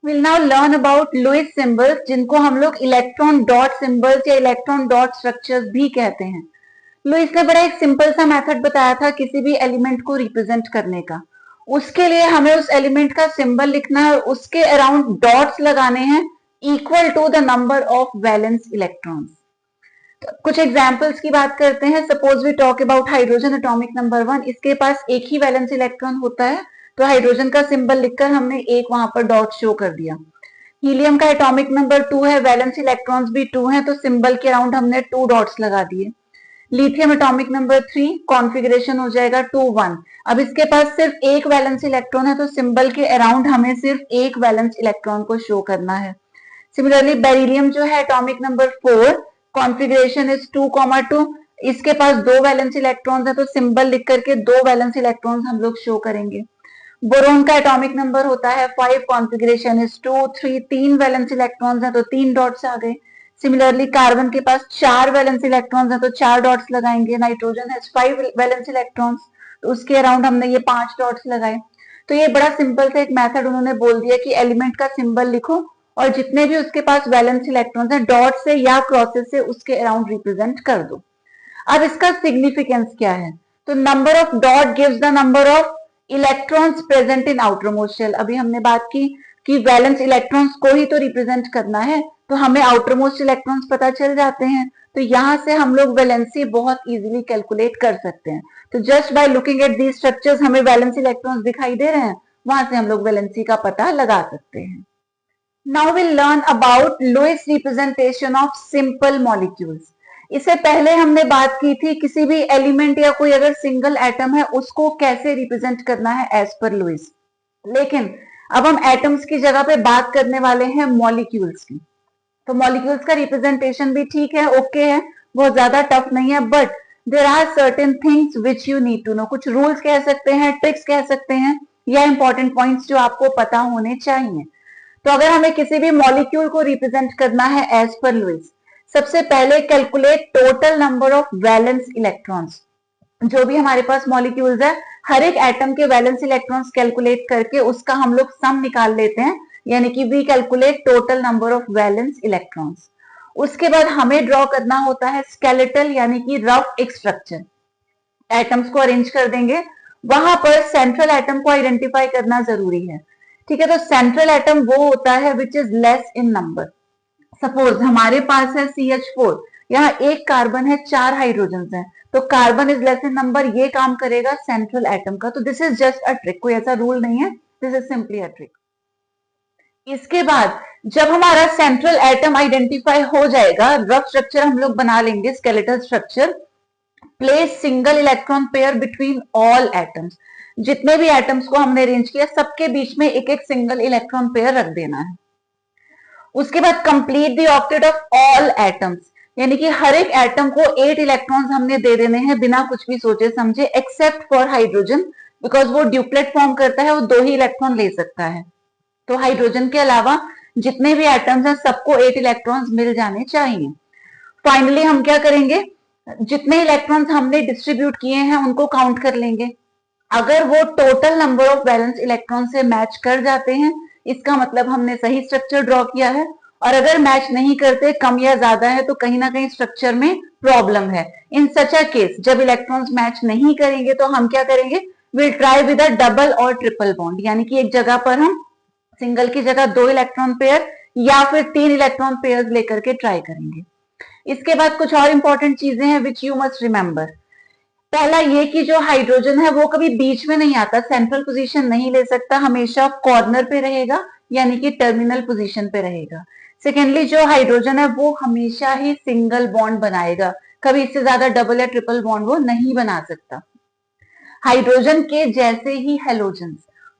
We'll now learn about Lewis symbols, जिनको हम लोग इलेक्ट्रॉन डॉट सिंबल्स या इलेक्ट्रॉन डॉट स्ट्रक्चर्स भी कहते हैं। लुइस ने बड़ा एक सिंपल सा मेथड बताया था किसी भी एलिमेंट को रिप्रेजेंट करने का। उसके लिए हमें उस एलिमेंट का सिंबल लिखना है और उसके अराउंड डॉट्स लगाने हैं equal to the number of valence electrons. तो कुछ एग्जांपल्स की बात करते हैं। Suppose we talk about hydrogen atomic number 1, इसके पास एक ही वैलेंस इलेक्ट्रॉन होता है, तो हाइड्रोजन का सिंबल लिखकर हमने एक वहां पर डॉट शो कर दिया। हीलियम का एटॉमिक नंबर 2 है, वैलेंस इलेक्ट्रॉन्स भी 2 हैं, तो सिंबल के अराउंड हमने 2 डॉट्स लगा दिए। लिथियम एटॉमिक नंबर 3, कॉन्फ़िगरेशन हो जाएगा 2 1। अब इसके पास सिर्फ एक वैलेंस इलेक्ट्रॉन है, तो सिंबल के अराउंड हमें सिर्फ एक वैलेंस इलेक्ट्रॉन को शो करना है। सिमिलरली बेरिलियम जो है एटॉमिक नंबर 4, कॉन्फ़िगरेशन इज 2,2, इसके पास 2 वैलेंस इलेक्ट्रॉन्स है, तो सिंबल लिख करके 2 वैलेंस इलेक्ट्रॉन्स हम लोग शो करेंगे। बोरोन का एटॉमिक नंबर होता है 5, कॉन्फ़िगरेशन इज 2 3, 3 वैलेंस इलेक्ट्रॉन्स है, तो 3 डॉट्स आ गए। सिमिलरली कार्बन के पास 4 वैलेंस इलेक्ट्रॉन्स है, तो 4 डॉट्स लगाएंगे। नाइट्रोजन हैज 5 वैलेंस इलेक्ट्रॉन्स, तो उसके अराउंड हमने ये 5 डॉट्स लगाए। तो ये बड़ा सिंपल सा एक मेथड उन्होंने बोल दिया कि एलिमेंट का सिंबल लिखो और जितने भी उसके पास वैलेंस इलेक्ट्रॉन्स हैं डॉट से या क्रॉसेस से उसके अराउंड रिप्रेजेंट कर दो। अब इसका सिग्निफिकेंस क्या है? तो number of dot gives the number of electrons present in outermost shell. अभी हमने बात की कि वैलेंस इलेक्ट्रॉन्स को ही तो रिप्रेजेंट करना है, तो हमें आउटरमोस्ट इलेक्ट्रॉन्स पता चल जाते हैं, तो यहां से हम लोग वैलेंसी बहुत इजीली कैलकुलेट कर सकते हैं। तो just by looking at these structures हमें वैलेंस इलेक्ट्रॉन्स दिखाई दे रहे हैं, वहां से हम लोग वैलेंसी का पता लगा सकते हैं। Now will learn about Lewis representation of simple molecules. इससे पहले हमने बात की थी किसी भी एलिमेंट या कोई अगर सिंगल एटम है उसको कैसे रिप्रेजेंट करना है एज पर लुइस। लेकिन अब हम एटम्स की जगह पे बात करने वाले हैं मॉलिक्यूल्स की। तो मॉलिक्यूल्स का रिप्रेजेंटेशन भी ठीक है, ओके है, बहुत ज्यादा टफ नहीं है, but there are certain things which you need to know. कुछ रूल्स कह सकते हैं, ट्रिक्स कह सकते हैं, या इंपॉर्टेंट पॉइंट्स जो आपको पता होने चाहिए। तो अगर हमें किसी भी मॉलिक्यूल को रिप्रेजेंट करना है एज पर लुइस, सबसे पहले calculate total number of valence electrons. जो भी हमारे पास मॉलिक्यूल्स है, हर एक एटम के वैलेंस इलेक्ट्रॉन्स कैलकुलेट करके उसका हम लोग सम निकाल लेते हैं, यानी कि we calculate total number of valence electrons. उसके बाद हमें ड्रॉ करना होता है स्केलेटल यानी कि रफ एक स्ट्रक्चर। एटम्स को अरेंज कर देंगे, वहां पर सेंट्रल एटम को आइडेंटिफाई करना जरूरी है। ठीक है, तो सेंट्रल एटम वो होता है which is less in number. Suppose हमारे पास है CH4, यहाँ एक कार्बन है, 4 हाइड्रोजन हैं, तो carbon is less in number, ये काम करेगा सेंट्रल एटम का। तो this is just a trick, कोई ऐसा रूल नहीं है, this is simply a trick. इसके बाद जब हमारा सेंट्रल एटम आइडेंटिफाई हो जाएगा, रफ स्ट्रक्चर हम लोग बना लेंगे, skeletal structure. Place single electron pair between all atoms. जितने भी एटम्स को हमने अरेंज किया सबके बीच में एक एक सिंगल इलेक्ट्रॉन पेयर रख देना है। उसके बाद complete the octet of all atoms, यानी कि हर एक एटम को 8 इलेक्ट्रॉन्स हमने दे देने हैं बिना कुछ भी सोचे समझे, एक्सेप्ट फॉर हाइड्रोजन, बिकॉज वो ड्यूप्लेट फॉर्म करता है, वो 2 ही इलेक्ट्रॉन ले सकता है। तो हाइड्रोजन के अलावा जितने भी एटम्स हैं सबको 8 इलेक्ट्रॉन्स मिल जाने चाहिए। फाइनली हम क्या करेंगे, जितने इलेक्ट्रॉन्स हमने डिस्ट्रीब्यूट किए हैं उनको काउंट कर लेंगे। अगर वो total number of valence electron से मैच कर जाते हैं, इसका मतलब हमने सही स्ट्रक्चर ड्रॉ किया है, और अगर मैच नहीं करते, कम या ज्यादा है, तो कहीं ना कहीं स्ट्रक्चर में प्रॉब्लम है। इन सच अ केस जब इलेक्ट्रॉन्स मैच नहीं करेंगे तो हम क्या करेंगे, will try with a double और ट्रिपल बॉन्ड, यानी कि एक जगह पर हम सिंगल की जगह 2 इलेक्ट्रॉन पेयर या फिर 3 इलेक्ट्रॉन पेयर लेकर के ट्राई करेंगे। इसके बाद कुछ और इंपॉर्टेंट चीजें हैं विच यू मस्ट रिमेंबर। पहला ये कि जो हाइड्रोजन है वो कभी बीच में नहीं आता, सेंट्रल पोजीशन नहीं ले सकता, हमेशा कॉर्नर पे रहेगा, यानी कि टर्मिनल पोजीशन पे रहेगा। सेकेंडली जो हाइड्रोजन है वो हमेशा ही सिंगल बॉन्ड बनाएगा, कभी इससे ज्यादा डबल या ट्रिपल बॉन्ड वो नहीं बना सकता। हाइड्रोजन के जैसे ही halogen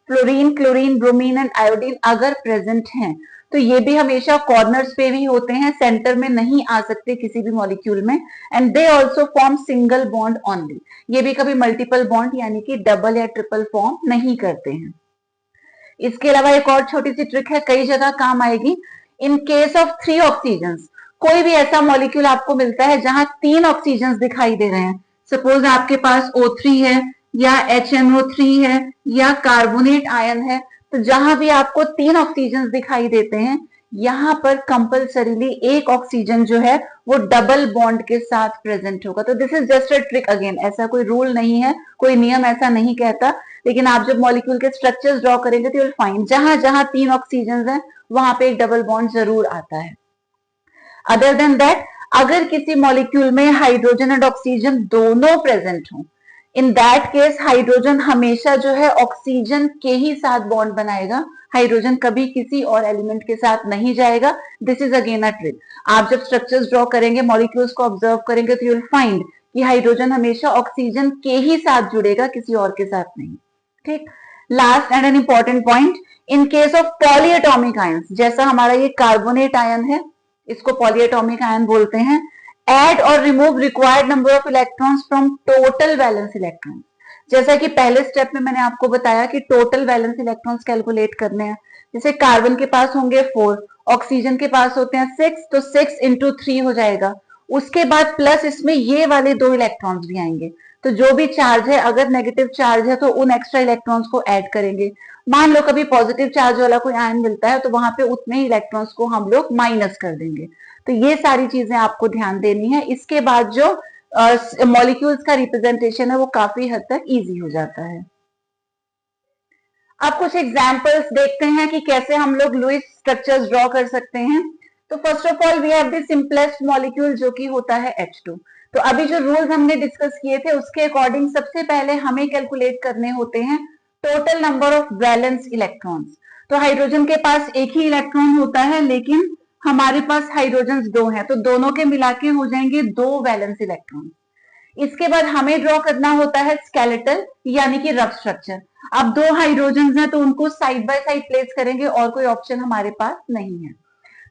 fluorine, chlorine, bromine and iodine अगर प्रेजेंट हैं, तो ये भी हमेशा कॉर्नर्स पे भी होते हैं, सेंटर में नहीं आ सकते किसी भी मॉलिक्यूल में, and they also form single bond only. ये भी कभी मल्टीपल बॉन्ड यानी कि डबल या ट्रिपल फॉर्म नहीं करते हैं। इसके अलावा एक और छोटी सी ट्रिक है, कई जगह काम आएगी। इन केस ऑफ 3 ऑक्सीजन, कोई भी ऐसा मॉलिक्यूल आपको मिलता है जहां 3 ऑक्सीजन दिखाई दे रहे हैं, सपोज आपके पास O3 है या HNO3 है या कार्बोनेट आयन है, तो जहां भी आपको 3 ऑक्सीजन दिखाई देते हैं, यहां पर कंपल्सरीली एक ऑक्सीजन जो है वो डबल बॉन्ड के साथ प्रेजेंट होगा। तो this is just a trick, again ऐसा कोई रूल नहीं है, कोई नियम ऐसा नहीं कहता, लेकिन आप जब मॉलिक्यूल के स्ट्रक्चर्स ड्रॉ करेंगे तो यू विल फाइंड जहां जहां 3 ऑक्सीजन है वहां पे एक डबल बॉन्ड जरूर आता है। अदर देन दैट, अगर किसी मॉलिक्यूल में हाइड्रोजन एंड ऑक्सीजन दोनों प्रेजेंट हो, इन दैट केस हाइड्रोजन हमेशा जो है ऑक्सीजन के ही साथ बॉन्ड बनाएगा, हाइड्रोजन कभी किसी और एलिमेंट के साथ नहीं जाएगा। This is again a trick. आप जब स्ट्रक्चर्स ड्रॉ करेंगे, मॉलिक्यूल्स को ऑब्जर्व करेंगे तो यू विल फाइंड कि हाइड्रोजन हमेशा ऑक्सीजन के ही साथ जुड़ेगा, किसी और के साथ नहीं। ठीक, last and an important point, in case of polyatomic ions, जैसा हमारा ये कार्बोनेट आयन है, इसको पॉलीएटॉमिक आयन बोलते हैं, एड और remove required number of electrons from total valence electron. जैसा कि पहले स्टेप में मैंने आपको बताया कि टोटल वैलेंस इलेक्ट्रॉन्स कैलकुलेट करने हैं। जैसे कार्बन के पास होंगे 4, ऑक्सीजन के पास होते हैं 6, तो 6 इंटू 3 हो जाएगा। उसके बाद प्लस इसमें ये वाले 2 इलेक्ट्रॉन्स भी आएंगे, तो जो भी चार्ज है, अगर नेगेटिव चार्ज है तो उन एक्स्ट्रा इलेक्ट्रॉन्स को ऐड करेंगे। मान लो कभी पॉजिटिव चार्ज वाला कोई आयन मिलता है तो वहां पे उतने ही इलेक्ट्रॉन्स को हम लोग माइनस कर देंगे। तो ये सारी चीजें आपको ध्यान देनी है। इसके बाद जो मॉलिक्यूल्स का रिप्रेजेंटेशन है वो काफी हद तक इजी हो जाता है। अब कुछ एग्जांपल्स देखते हैं कि कैसे हम लोग लुईस स्ट्रक्चर्स ड्रॉ कर सकते हैं। तो first of all we have the simplest molecule जो कि होता है H2। तो अभी जो रूल्स हमने डिस्कस किए थे उसके अकॉर्डिंग सबसे पहले हमें कैलकुलेट करने होते हैं total number of valence electrons. तो हाइड्रोजन के पास एक ही इलेक्ट्रॉन होता है, लेकिन हमारे पास हाइड्रोजन 2 हैं, तो दोनों के मिला के हो जाएंगे 2 वैलेंस इलेक्ट्रॉन। इसके बाद हमें ड्रॉ करना होता है स्केलेटल यानी कि रफ स्ट्रक्चर। अब 2 हाइड्रोजन हैं तो उनको साइड बाय साइड प्लेस करेंगे और कोई ऑप्शन हमारे पास नहीं है।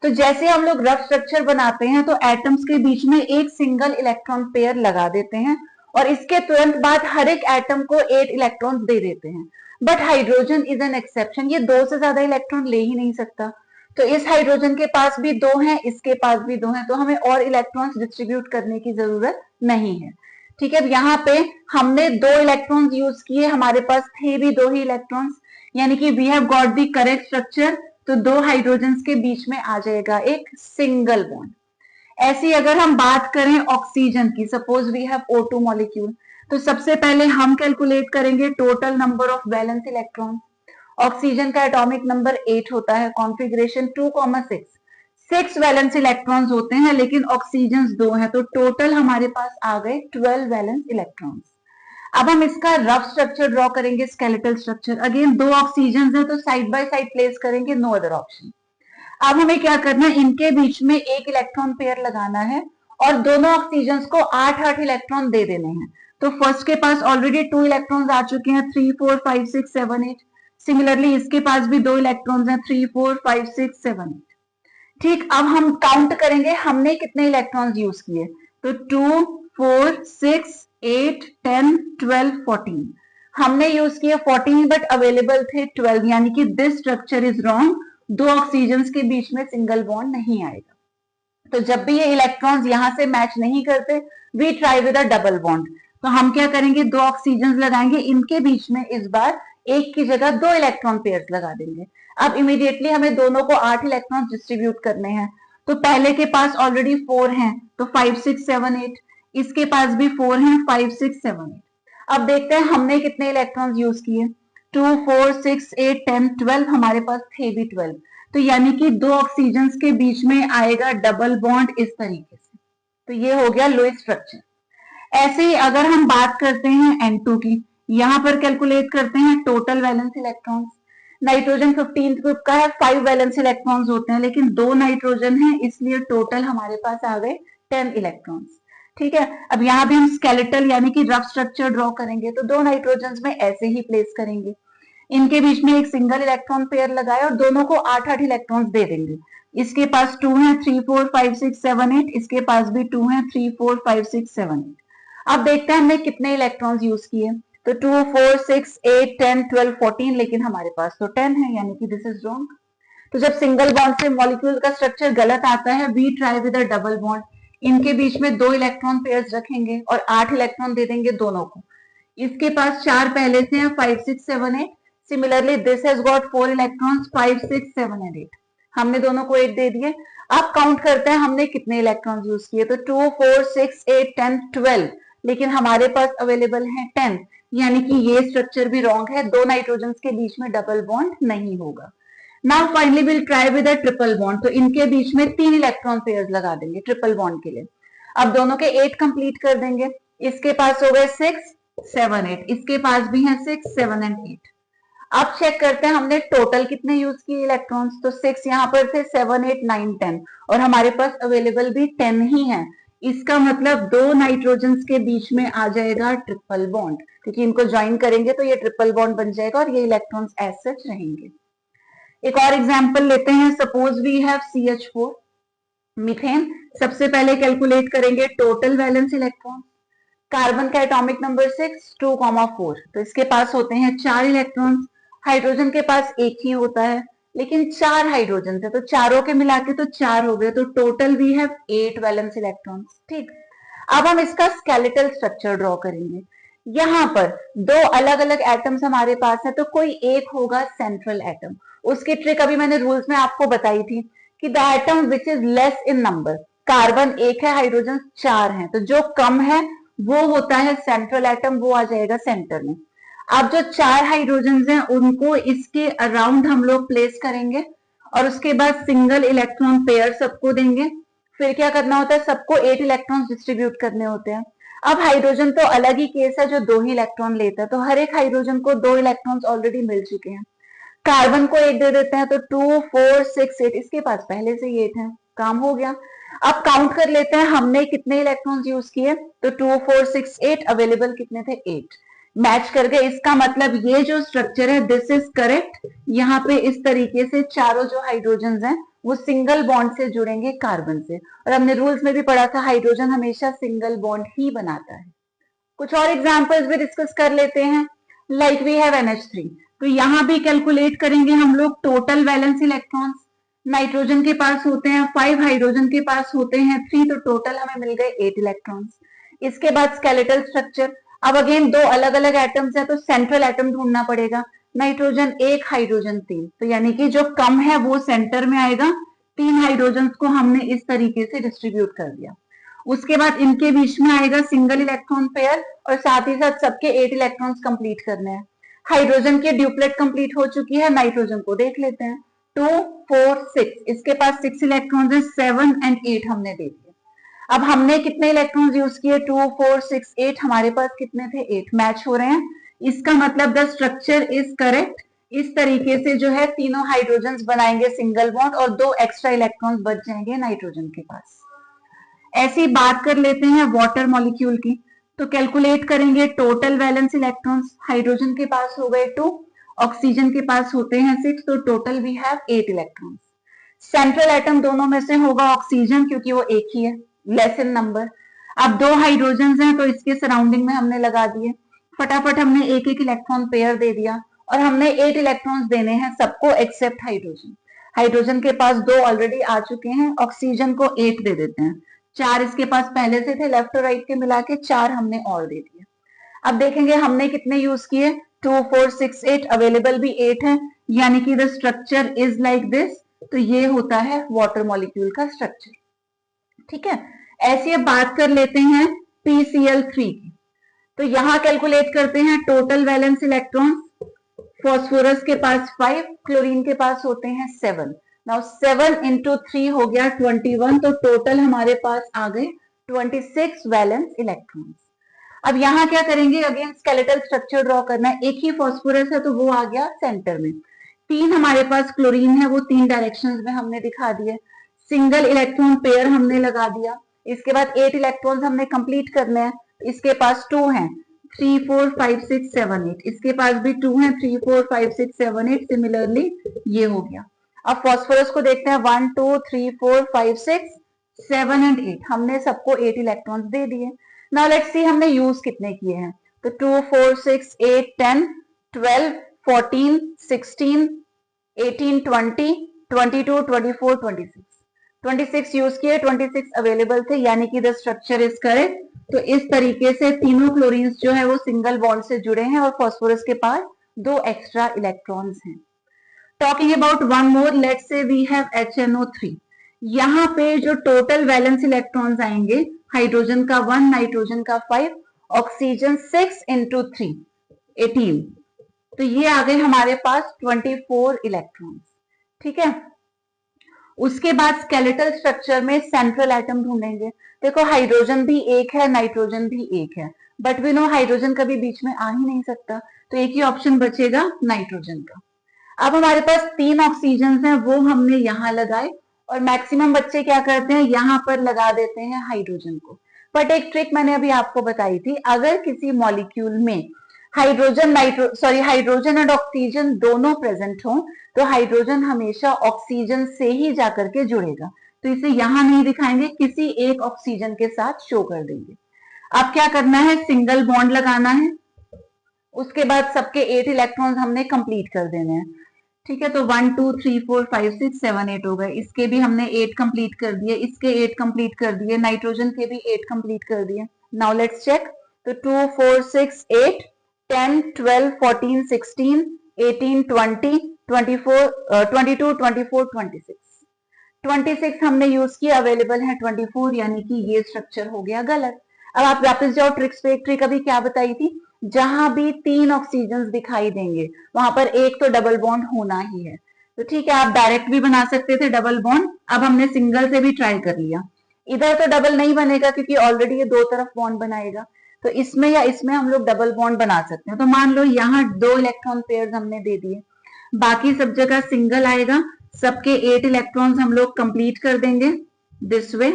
तो जैसे हम लोग रफ स्ट्रक्चर बनाते हैं तो एटम्स के बीच में एक सिंगल इलेक्ट्रॉन पेयर लगा देते हैं और इसके तुरंत बाद हर एक एटम को 8 इलेक्ट्रॉन दे देते हैं। But hydrogen is an exception, ये 2 से ज्यादा इलेक्ट्रॉन ले ही नहीं सकता। तो इस हाइड्रोजन के पास भी 2 हैं, इसके पास भी 2 हैं, तो हमें और इलेक्ट्रॉन्स डिस्ट्रीब्यूट करने की जरूरत नहीं है। ठीक है, यहाँ पे हमने 2 इलेक्ट्रॉन्स यूज किए, हमारे पास थे भी 2 ही इलेक्ट्रॉन्स, यानी कि we have got the correct structure. तो 2 हाइड्रोजन के बीच में आ जाएगा एक सिंगल बॉन्ड। ऐसी अगर हम बात करें ऑक्सीजन की, suppose we have O2 molecule, तो सबसे पहले हम कैलकुलेट करेंगे total number of valence electron. Oxygen का एटॉमिक नंबर 8 होता है, कॉन्फ़िगरेशन 2,6, 6 वैलेंस इलेक्ट्रॉन्स होते हैं, लेकिन ऑक्सीजन 2 है, तो टोटल हमारे पास आ गए 12 वैलेंस इलेक्ट्रॉन्स। अब हम इसका रफ स्ट्रक्चर ड्रॉ करेंगे, स्केलेटल स्ट्रक्चर। अगेन 2 ऑक्सीजन है तो साइड बाय साइड प्लेस करेंगे, नो अदर ऑप्शन। अब हमें क्या करना है, इनके बीच में एक इलेक्ट्रॉन पेयर लगाना है और दोनों ऑक्सीजन को 8-8 इलेक्ट्रॉन दे देने हैं। तो फर्स्ट के पास ऑलरेडी 2 इलेक्ट्रॉन्स आ चुके हैं, 3, 4, 5, 6, 7, 8। सिमिलरली इसके पास भी 2 इलेक्ट्रॉन्स हैं, 3, 4, 5, 6, 7, 8। ठीक, अब हम काउंट करेंगे हमने कितने इलेक्ट्रॉन्स यूज किए। तो 2, 4, 6, 8, 10, 12, 14 हमने यूज किए 14, बट अवेलेबल थे 12, यानी कि this structure is wrong. 2 oxygen के बीच में सिंगल बॉन्ड नहीं आएगा। तो जब भी ये इलेक्ट्रॉन्स यहां से मैच नहीं करते, we try with a double bond. तो हम क्या करेंगे, 2 ऑक्सीजन लगाएंगे, इनके बीच में इस बार एक की जगह 2 इलेक्ट्रॉन पेयर्स लगा देंगे। अब इमीडिएटली हमें दोनों को 8 इलेक्ट्रॉन डिस्ट्रीब्यूट करने हैं। तो पहले के पास ऑलरेडी 4 हैं, तो 5, 6, 7, 8। इसके पास भी 4 हैं, 5, 6, 7, 8। अब देखते हैं हमने कितने इलेक्ट्रॉन्स यूज किए। 2, 4, 6, 8, 10, 12, हमारे पास थे भी 12। तो यानी कि 2 ऑक्सीजन के बीच में आएगा डबल बॉन्ड इस तरीके से। तो ये हो गया लुईस स्ट्रक्चर। ऐसे ही अगर हम बात करते हैं N2 की, यहां पर कैलकुलेट करते हैं total valence electrons. Nitrogen 15th group का है, 5 वैलेंस इलेक्ट्रॉन्स होते हैं, लेकिन 2 नाइट्रोजन है, इसलिए टोटल हमारे पास आ गए 10 इलेक्ट्रॉन्स। ठीक है, अब यहाँ भी हम स्केलेटल यानी कि रफ स्ट्रक्चर ड्रॉ करेंगे, तो 2 नाइट्रोजन में ऐसे ही प्लेस करेंगे, इनके बीच में एक सिंगल इलेक्ट्रॉन पेयर लगाए और दोनों को 8-8 इलेक्ट्रॉन्स दे देंगे। इसके पास 2 हैं, 3, 4, 5, 6, 7, 8। इसके पास भी 2 हैं, 3, 4, 5, 6, 7, 8। अब देखते हैं हमने कितने इलेक्ट्रॉन्स यूज किए। तो 2, 4, 6, 8, 10, 12, 14, लेकिन हमारे पास तो 10 है, यानी कि दिस इज रॉन्ग। तो जब सिंगल बॉन्ड से मॉलिक्यूल का स्ट्रक्चर गलत आता है, we try with a double bond. इनके बीच में 2 इलेक्ट्रॉन पेयर्स रखेंगे और 8 इलेक्ट्रॉन दे देंगे दोनों को। इसके पास 4 पहले से हैं, 5, 6, 7, 8। Similarly this has got 4 electrons, 5 6 7 and 8। हमने दोनों को 8 दे दिए। अब काउंट करते हैं हमने कितने इलेक्ट्रॉन्स यूज किए, तो 2 4 6 8 10 12, लेकिन हमारे पास अवेलेबल है 10, यानी कि ये स्ट्रक्चर भी रॉन्ग है, दो नाइट्रोजन के बीच में डबल बॉन्ड नहीं होगा। Now finally will try with a triple bond, तो इनके बीच में 3 इलेक्ट्रॉन पेयर्स लगा देंगे ट्रिपल बॉन्ड के लिए। अब दोनों के 8 कंप्लीट कर देंगे। इसके पास हो गए 6 7 8, इसके पास भी है 6 7 एंड 8। अब चेक करते हैं हमने टोटल कितने यूज किए इलेक्ट्रॉन्स, तो 6 यहाँ पर थे, 7 8 9 10, और हमारे पास अवेलेबल भी 10 ही है। इसका मतलब दो नाइट्रोजन के बीच में आ जाएगा ट्रिपल बॉन्ड, क्योंकि इनको ज्वाइन करेंगे तो ये ट्रिपल बॉन्ड बन जाएगा और ये इलेक्ट्रॉन्स एज सच रहेंगे। एक और एग्जांपल लेते हैं, suppose we have CH4 methane. सबसे पहले कैलकुलेट करेंगे टोटल वैलेंस इलेक्ट्रॉन। कार्बन का एटॉमिक नंबर 6 2, 4, तो इसके पास होते हैं 4 इलेक्ट्रॉन्स। हाइड्रोजन के पास एक ही होता है, लेकिन 4 हाइड्रोजन थे तो चारों के मिला के तो 4 हो गए, तो total we have 8 valence electrons. ठीक, अब हम इसका स्केलेटल स्ट्रक्चर ड्रॉ करेंगे। यहाँ पर दो अलग अलग एटम्स हमारे पास है, तो कोई एक होगा सेंट्रल एटम। उसकी ट्रिक अभी मैंने रूल्स में आपको बताई थी कि the atom which is less in number, carbon एक है, हाइड्रोजन 4 है, तो जो कम है वो होता है सेंट्रल एटम, वो आ जाएगा सेंटर में। अब जो 4 हाइड्रोजन हैं उनको इसके अराउंड हम लोग प्लेस करेंगे और उसके बाद सिंगल इलेक्ट्रॉन पेयर सबको देंगे। फिर क्या करना होता है, सबको 8 इलेक्ट्रॉन डिस्ट्रीब्यूट करने होते हैं। अब हाइड्रोजन तो अलग ही केस है जो 2 ही इलेक्ट्रॉन लेता है, तो हर एक हाइड्रोजन को 2 इलेक्ट्रॉन्स ऑलरेडी मिल चुके हैं। कार्बन को 8 दे देते हैं, तो 2 4 6 8, इसके पास पहले से ही 8 है, काम हो गया। अब काउंट कर लेते हैं हमने कितने इलेक्ट्रॉन्स यूज किए, तो 2 4 6 8, अवेलेबल कितने थे 8, मैच कर गए। इसका मतलब ये जो स्ट्रक्चर है दिस इज करेक्ट। यहाँ पे इस तरीके से चारों जो हाइड्रोजन हैं वो सिंगल बॉन्ड से जुड़ेंगे कार्बन से, और हमने रूल्स में भी पढ़ा था हाइड्रोजन हमेशा सिंगल बॉन्ड ही बनाता है। कुछ और एग्जांपल्स भी डिस्कस कर लेते हैं, लाइक वी हैव NH3, तो यहां भी कैलकुलेट करेंगे हम लोग टोटल वैलेंस इलेक्ट्रॉन्स। नाइट्रोजन के पास होते हैं 5, हाइड्रोजन के पास होते हैं 3, तो टोटल हमें मिल गए 8 इलेक्ट्रॉन्स। इसके बाद स्केलेटल स्ट्रक्चर। अब अगेन दो अलग अलग एटम्स है तो सेंट्रल एटम ढूंढना पड़ेगा। नाइट्रोजन 1, हाइड्रोजन 3, तो यानी कि जो कम है वो सेंटर में आएगा। 3 हाइड्रोजन को हमने इस तरीके से डिस्ट्रीब्यूट कर दिया। उसके बाद इनके बीच में आएगा सिंगल इलेक्ट्रॉन पेयर, और साथ ही साथ सबके 8 इलेक्ट्रॉन्स कंप्लीट करने हैं। हाइड्रोजन की ड्यूप्लेट कंप्लीट हो चुकी है, नाइट्रोजन को देख लेते हैं। 2 4 6, इसके पास 6 इलेक्ट्रॉन्स है, 7 एंड 8 हमने दे दिए। अब हमने कितने इलेक्ट्रॉन्स यूज किए, 2 4 6 8, हमारे पास कितने थे 8, मैच हो रहे हैं। इसका मतलब द स्ट्रक्चर इज करेक्ट। इस तरीके से जो है तीनों हाइड्रोजन बनाएंगे सिंगल बॉन्ड और 2 एक्स्ट्रा इलेक्ट्रॉन्स बच जाएंगे नाइट्रोजन के पास। ऐसी बात कर लेते हैं वाटर मॉलिक्यूल की, तो कैलकुलेट करेंगे टोटल वैलेंस इलेक्ट्रॉन्स। हाइड्रोजन के पास हो गए 2, ऑक्सीजन के पास होते हैं 6, तो total we have 8 electrons. Central atom दोनों में से होगा ऑक्सीजन, क्योंकि वो एक ही है, लेस इन नंबर। अब 2 हाइड्रोजन हैं तो इसके सराउंडिंग में हमने लगा दिए। फटाफट हमने एक एक इलेक्ट्रॉन पेयर दे दिया, और हमने 8 इलेक्ट्रॉन्स देने हैं सबको एक्सेप्ट हाइड्रोजन। हाइड्रोजन के पास 2 ऑलरेडी आ चुके हैं, ऑक्सीजन को 8 दे देते हैं। 4 इसके पास पहले से थे, लेफ्ट और राइट के मिला के 4 हमने और दे दिए। अब देखेंगे हमने कितने यूज किए, 2 4 6 8, अवेलेबल भी 8 है, यानी कि the structure is like this. तो ये होता है वाटर मॉलिक्यूल का स्ट्रक्चर। ठीक है, ऐसी अब बात कर लेते हैं PCl3 की, तो यहां कैलकुलेट करते हैं टोटल वैलेंस इलेक्ट्रॉन। फॉस्फोरस के पास 5, क्लोरीन के पास होते हैं 7। नाउ 7 इंटू 3 हो गया 21, तो टोटल हमारे पास आ गए 26 वैलेंस इलेक्ट्रॉन्स। अब यहाँ क्या करेंगे, अगेन स्केलेटल स्ट्रक्चर ड्रॉ करना है। एक ही फॉस्फोरस है तो वो आ गया सेंटर में। 3 हमारे पास क्लोरीन है, वो 3 डायरेक्शंस में हमने दिखा दिए। सिंगल इलेक्ट्रॉन पेयर हमने लगा दिया। इसके बाद 8 इलेक्ट्रॉन्स हमने कंप्लीट करने हैं। इसके पास 2 हैं, 3 4 5 6 7 8, इसके पास भी 2 हैं, 3 4 5 6 7 8, सिमिलरली ये हो गया। अब फॉस्फोरस को देखते हैं, 1 2 3 4 5 6 7 एंड 8, हमने सबको 8 इलेक्ट्रॉन्स दे दिए। नाउ लेट्स सी हमने यूज कितने किए हैं, तो 2 4 6 8 10 12 14 16 18 20 22 24 26, 26 यूज किए, 26 अवेलेबल थे, यानी कि द स्ट्रक्चर इज करेक्ट। तो इस तरीके से तीनों क्लोरीन्स जो है वो सिंगल बॉन्ड से जुड़े हैं और फॉस्फोरस के पास 2 एक्स्ट्रा इलेक्ट्रॉन्स हैं। Talking about one more, let's say we have HNO3। यहाँ पे जो टोटल वैलेंस इलेक्ट्रॉन्स आएंगे, हाइड्रोजन का 1, नाइट्रोजन का 5, ऑक्सीजन 6 इंटू 3 18, तो ये आ गए हमारे पास 24 इलेक्ट्रॉन्स। ठीक है, उसके बाद स्केलेटल स्ट्रक्चर में सेंट्रल एटम ढूंढेंगे। देखो हाइड्रोजन भी एक है, नाइट्रोजन भी एक है, बट वी नो हाइड्रोजन कभी बीच में आ ही नहीं सकता, तो एक ही ऑप्शन बचेगा नाइट्रोजन का। अब हमारे पास 3 ऑक्सीजन हैं, वो हमने यहां लगाए, और मैक्सिमम बच्चे क्या करते हैं, यहां पर लगा देते हैं हाइड्रोजन को। बट एक ट्रिक मैंने अभी आपको बताई थी, अगर किसी मॉलिक्यूल में हाइड्रोजन एंड ऑक्सीजन दोनों प्रेजेंट हो, तो हाइड्रोजन हमेशा ऑक्सीजन से ही जाकर के जुड़ेगा, तो इसे यहां नहीं दिखाएंगे, किसी एक ऑक्सीजन के साथ शो कर देंगे। अब क्या करना है, सिंगल बॉन्ड लगाना है, उसके बाद सबके 8 इलेक्ट्रॉन्स हमने कंप्लीट कर देने हैं। ठीक है, तो 1 2 3 4 5 6 7 8 हो गए, इसके भी हमने 8 कंप्लीट कर दिए, इसके 8 कंप्लीट कर दिए, नाइट्रोजन के भी 8 कंप्लीट कर दिए। नाउ लेट्स चेक, तो 2 4 6 8 10 12 14 16 18 20 24 22 24 26 26 हमने यूज किया, अवेलेबल है 24, यानी कि ये स्ट्रक्चर हो गया गलत। अब आप वापस जाओ ट्रिक्स पे। एक ट्रिक अभी क्या बताई थी, जहां भी 3 ऑक्सीजन दिखाई देंगे वहां पर एक तो डबल बॉन्ड होना ही है। तो ठीक है, आप डायरेक्ट भी बना सकते थे डबल बॉन्ड, अब हमने सिंगल से भी ट्राई कर लिया। इधर तो डबल नहीं बनेगा क्योंकि ऑलरेडी ये दो तरफ बॉन्ड बनाएगा, तो इसमें या इसमें हम लोग डबल बॉन्ड बना सकते हैं। तो मान लो यहाँ 2 इलेक्ट्रॉन पेयर हमने दे दिए, बाकी सब जगह सिंगल आएगा, सबके 8 इलेक्ट्रॉन्स हम लोग कंप्लीट कर देंगे दिस वे।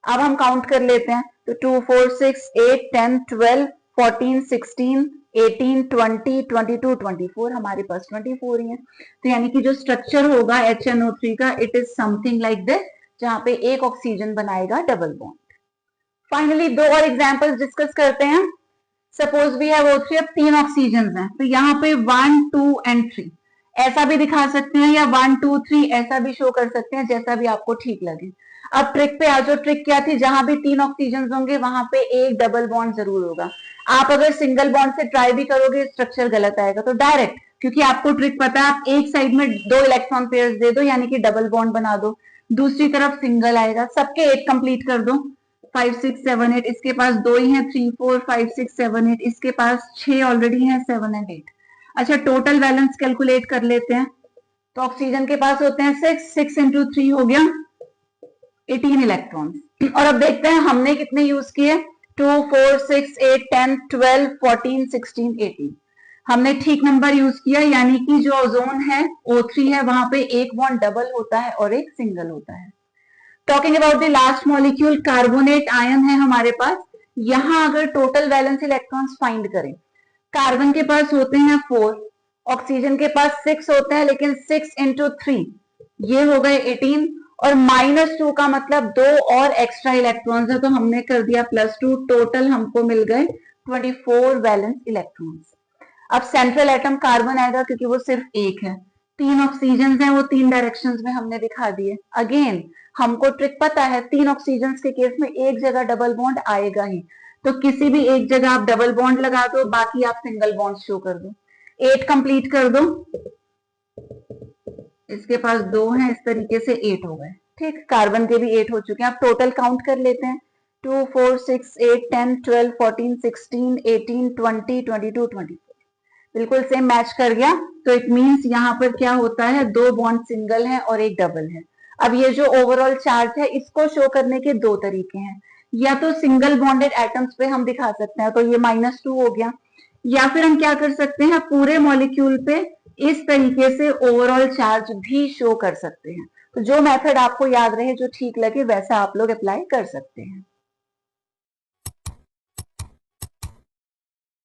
अब हम काउंट कर लेते हैं, तो 2 4 6 8 10 12 14 16 18 20 22 24, हमारे पास 24 ही है। तो यानी कि जो स्ट्रक्चर होगा HNO3 का, it is something like this, जहां पे एक ऑक्सीजन बनाएगा डबल बॉन्ड। फाइनली 2 और एग्जांपल्स डिस्कस करते हैं। सपोज वी हैव O3, अब 3 ऑक्सीजन हैं, तो यहाँ पे 1 2 एंड 3 ऐसा भी दिखा सकते हैं, या 1 2 3 ऐसा भी शो कर सकते हैं, जैसा भी आपको ठीक लगे। अब ट्रिक पे आ जाओ। ट्रिक क्या थी, जहां भी 3 ऑक्सीजन होंगे वहां पे एक डबल बॉन्ड जरूर होगा। आप अगर सिंगल बॉन्ड से ट्राई भी करोगे स्ट्रक्चर गलत आएगा, तो डायरेक्ट, क्योंकि आपको ट्रिक पता है, आप एक साइड में 2 इलेक्ट्रॉन पेयर्स दे दो, यानी कि डबल बॉन्ड बना दो, दूसरी तरफ सिंगल आएगा, सबके 8 कंप्लीट कर दो। 5 6 7 8, इसके पास 2 ही है, 3 4 5 6 7 8, इसके पास 6 ऑलरेडी है, 7 एंड 8। अच्छा, टोटल बैलेंस कैलकुलेट कर लेते हैं। तो ऑक्सीजन के पास होते हैं 6 इंटू 3 हो गया 18 इलेक्ट्रॉन्स। और अब देखते हैं हमने कितने यूज किए, 2 4 6 8 10 12 14 16 18। हमने ठीक नंबर यूज किया, यानी कि जो ओजोन है O3 है, वहां पे एक बॉन्ड डबल होता है और एक सिंगल होता है। Talking about the last molecule, carbonate ion है हमारे पास। यहां अगर टोटल वैलेंस इलेक्ट्रॉन्स फाइंड करें, कार्बन के पास होते हैं 4, ऑक्सीजन के पास 6 होते हैं, लेकिन 6 इंटू 3 ये हो गए 18, और -2 का मतलब 2 और एक्स्ट्रा इलेक्ट्रॉन्स है, तो हमने कर दिया +2, टोटल हमको मिल गए 24 वैलेंस इलेक्ट्रॉन्स। अब सेंट्रल एटम कार्बन आएगा क्योंकि वो सिर्फ एक है, 3 ऑक्सीजन हैं, वो 3 डायरेक्शंस में हमने दिखा दिए। अगेन हमको ट्रिक पता है, 3 ऑक्सीजन के केस में एक जगह डबल बॉन्ड आएगा ही, तो किसी भी एक जगह आप डबल बॉन्ड लगा दो, बाकी आप सिंगल बॉन्ड शो कर दो। 8 कंप्लीट कर दो, इसके पास 2 हैं, इस तरीके से 8 हो गए। ठीक, कार्बन के भी 8 हो चुके हैं। आप टोटल काउंट कर लेते हैं, 2 4 6 8 10 12 14 16 18 20 22 24, बिल्कुल सेम मैच कर गया। तो इट मींस यहाँ पर क्या होता है, 2 बॉन्ड सिंगल है और एक डबल है। अब ये जो ओवरऑल चार्ज है, इसको शो करने के 2 तरीके हैं, या तो सिंगल बॉन्डेड एटम्स पे हम दिखा सकते हैं, तो ये -2 हो गया, या फिर हम क्या कर सकते हैं, पूरे मॉलिक्यूल पे इस तरीके से ओवरऑल चार्ज भी शो कर सकते हैं। तो जो मेथड आपको याद रहे, जो ठीक लगे, वैसा आप लोग अप्लाई कर सकते हैं।